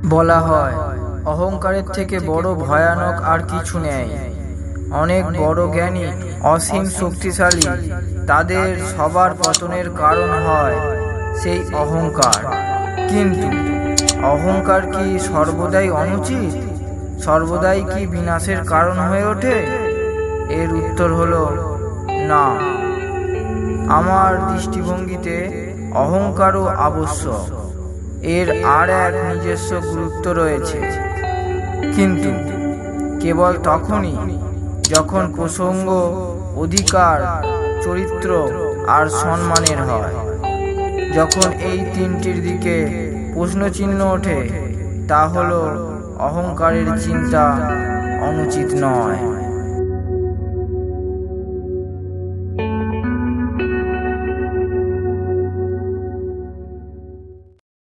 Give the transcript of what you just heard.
বলা হয় অহংকারের থেকে বড় ভয়ানক আর কিছু নেই। অনেক বড় জ্ঞানী, অসীম শক্তিশালী, তাদের সবার পতনের কারণ হয় সেই অহংকার। কিন্তু অহংকার কি সর্বদাই অনুচিত? সর্বদাই কি বিনাশের কারণ হয়ে ওঠে? এর উত্তর হলো না। আমার দৃষ্টিভঙ্গিতে অহংকারও আবশ্যক, এর আর এক নিজস্ব গুরুত্ব রয়েছে, কিন্তু কেবল তখনই যখন প্রসঙ্গ অধিকার, চরিত্র আর সম্মানের হয়। যখন এই তিনটির দিকে প্রশ্নচিহ্ন ওঠে, তা হলো অহংকারের চিন্তা অনুচিত নয়।